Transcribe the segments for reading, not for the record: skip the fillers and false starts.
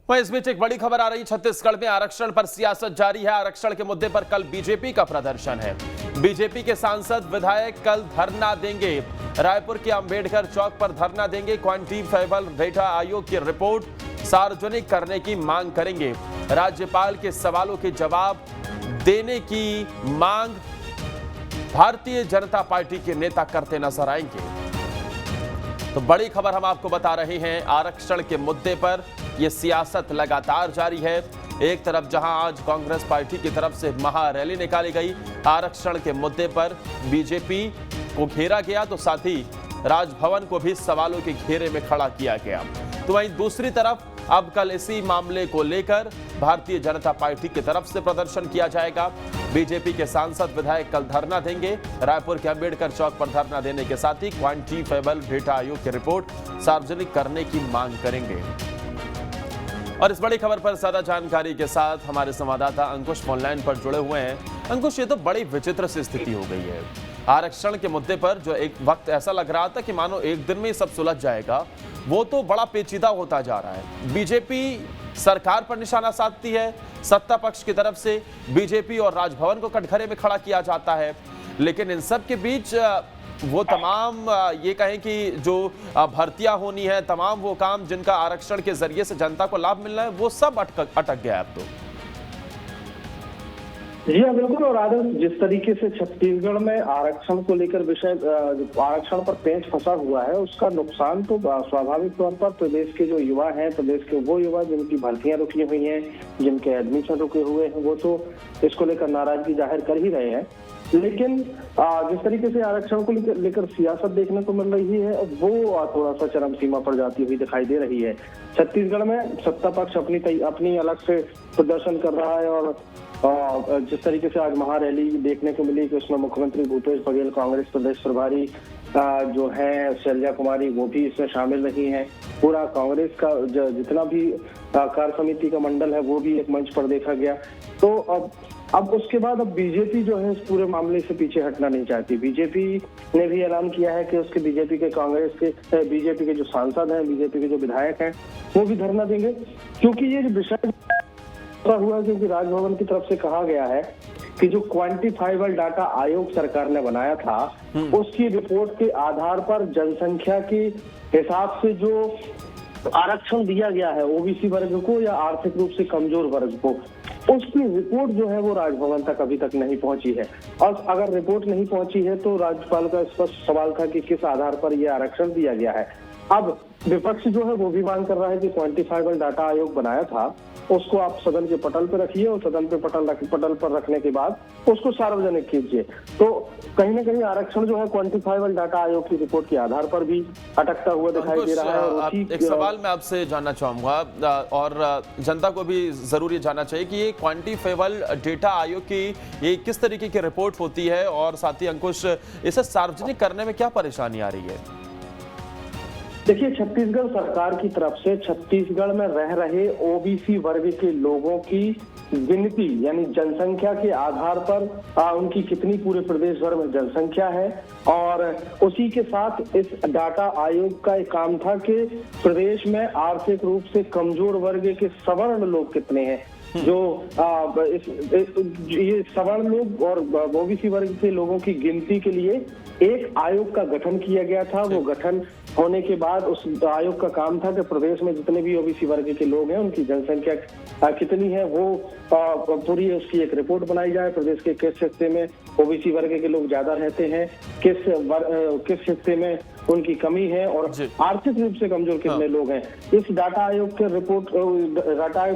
वहीं इस बीच एक बड़ी खबर आ रही है। छत्तीसगढ़ में आरक्षण पर सियासत जारी है। आरक्षण के मुद्दे पर कल बीजेपी का प्रदर्शन है। बीजेपी के सांसद विधायक कल धरना देंगे। रायपुर के अंबेडकर चौक पर धरना देंगे। क्वांटिफाइबल डेटा आयोग की रिपोर्ट सार्वजनिक करने की मांग करेंगे। राज्यपाल के सवालों के जवाब देने की मांग भारतीय जनता पार्टी के नेता करते नजर आएंगे। तो बड़ी खबर हम आपको बता रहे हैं। आरक्षण के मुद्दे पर यह सियासत लगातार जारी है। एक तरफ जहां आज कांग्रेस पार्टी की तरफ से महारैली निकाली गई, आरक्षण के मुद्दे पर बीजेपी को घेरा गया, तो साथ ही राजभवन को भी सवालों के घेरे में खड़ा किया गया। तो वहीं दूसरी तरफ अब कल इसी मामले को लेकर भारतीय जनता पार्टी की तरफ से प्रदर्शन किया जाएगा। बीजेपी के सांसद विधायक कल धरना देंगे। रायपुर के अंबेडकर चौक पर धरना देने के साथ ही क्वांटिफाइबल डेटा आयोग की रिपोर्ट सार्वजनिक करने की मांग करेंगे। और इस बड़ी खबर पर ज्यादा जानकारी के साथ हमारे संवाददाता अंकुश ऑनलाइन पर जुड़े हुए हैं। अंकुश, ये तो बड़ी विचित्र सी स्थिति हो गई है। आरक्षण के मुद्दे पर जो एक वक्त ऐसा लग रहा था कि मानो एक दिन में ही सब सुलझ जाएगा, वो तो बड़ा पेचीदा होता जा रहा है। बीजेपी सरकार पर निशाना साधती है, सत्ता पक्ष की तरफ से बीजेपी और राजभवन को कटघरे में खड़ा किया जाता है। लेकिन इन सब के बीच वो तमाम ये कहें कि जो भर्तियां होनी है, तमाम वो काम जिनका आरक्षण के जरिए से जनता को लाभ मिलना है, वो सब अटक गया है अब तो। जी हाँ, बिल्कुल। और आदर्श, जिस तरीके से छत्तीसगढ़ में आरक्षण को लेकर आरक्षण पर पेंच फंसा हुआ है, उसका नुकसान तो स्वाभाविक तौर पर प्रदेश के जो युवा हैं, प्रदेश के वो युवा जिनकी भर्तियां रुकी हुई हैं, जिनके एडमिशन रुके हुए हैं, वो तो इसको लेकर नाराजगी जाहिर कर ही रहे हैं। लेकिन जिस तरीके से आरक्षण को लेकर सियासत देखने को मिल रही है, वो थोड़ा सा चरम सीमा पर जाती हुई दिखाई दे रही है। छत्तीसगढ़ में सत्ता पक्ष अपनी अलग से प्रदर्शन कर रहा है। और जिस तरीके से आज महारैली देखने को मिली कि उसमें मुख्यमंत्री भूपेश बघेल, कांग्रेस प्रदेश प्रभारी जो है शैलजा कुमारी, वो भी इसमें शामिल रही हैं। पूरा कांग्रेस का जितना भी कार्य समिति का मंडल है, वो भी एक मंच पर देखा गया। तो अब उसके बाद अब बीजेपी जो है इस पूरे मामले से पीछे हटना नहीं चाहती। बीजेपी ने भी ऐलान किया है कि उसके बीजेपी के जो सांसद हैं, बीजेपी के जो विधायक हैं, वो भी धरना देंगे। क्योंकि ये जो विषय हुआ, क्योंकि राजभवन की तरफ से कहा गया है कि जो क्वांटिफाइबल डाटा आयोग सरकार ने बनाया था, उसकी रिपोर्ट के आधार पर जनसंख्या के हिसाब से जो आरक्षण दिया गया है ओबीसी वर्ग को या आर्थिक रूप से कमजोर वर्ग को, उसकी रिपोर्ट जो है वो राजभवन तक अभी तक नहीं पहुंची है। और अगर रिपोर्ट नहीं पहुंची है तो राज्यपाल का स्पष्ट सवाल था कि किस आधार पर यह आरक्षण दिया गया है। अब विपक्ष जो है वो भी मांग कर रहा है कि क्वांटिफाइबल डाटा आयोग बनाया था, उसको आप सदन के पटल पर रखिए और सदन पे पटल पर रखने के बाद उसको सार्वजनिक कीजिए। तो कहीं ना कहीं आरक्षण जो है क्वांटिफाइबल डाटा आयोग की रिपोर्ट के आधार पर भी अटकता हुआ दिखाई दे रहा है। एक सवाल मैं आपसे जानना चाहूंगा और जनता को भी जरूर जानना चाहिए कि ये क्वांटिफाइबल डेटा आयोग की ये किस तरीके की रिपोर्ट होती है, और साथ ही अंकुश, इसे सार्वजनिक करने में क्या परेशानी आ रही है? देखिए, छत्तीसगढ़ सरकार की तरफ से छत्तीसगढ़ में रह रहे ओबीसी वर्ग के लोगों की गिनती, यानी जनसंख्या के आधार पर उनकी कितनी पूरे प्रदेश भर में जनसंख्या है, और उसी के साथ इस डाटा आयोग का एक काम था कि प्रदेश में आर्थिक रूप से कमजोर वर्ग के सवर्ण लोग कितने हैं। जो ये सवर्ण लोग और ओबीसी वर्ग के लोगों की गिनती के लिए एक आयोग का गठन किया गया था। वो गठन होने के बाद उस आयोग का काम था कि प्रदेश में जितने भी ओबीसी वर्ग के लोग हैं, उनकी जनसंख्या कितनी है, वो पूरी उसकी एक रिपोर्ट बनाई जाए। प्रदेश के किस हिस्से में ओबीसी वर्ग के लोग ज्यादा रहते हैं, किस हिस्से में उनकी कमी है, और आर्थिक रूप से कमजोर कितने लोग हैं। इस डाटा आयोग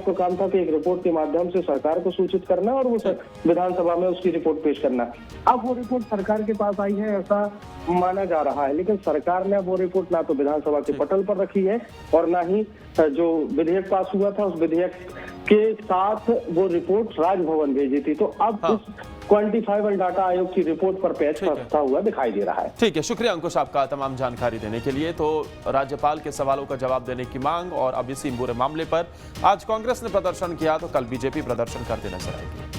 का काम था कि एक रिपोर्ट के माध्यम से सरकार को सूचित करना और वो विधानसभा में उसकी रिपोर्ट पेश करना। अब वो रिपोर्ट सरकार के पास आई है ऐसा माना जा रहा है, लेकिन सरकार ने वो रिपोर्ट ना तो विधानसभा के पटल पर रखी है और ना ही जो विधेयक पास हुआ था उस विधेयक के साथ वो रिपोर्ट राजभवन भेजी थी। तो अब उस क्वांटिफाइबल डाटा आयोग की रिपोर्ट पर पेच फंसता हुआ दिखाई दे रहा है। ठीक है, शुक्रिया अंकुश आपका तमाम जानकारी देने के लिए। तो राज्यपाल के सवालों का जवाब देने की मांग और अब इसी पूरे मामले पर आज कांग्रेस ने प्रदर्शन किया, तो कल बीजेपी प्रदर्शन करते नजर आएगी।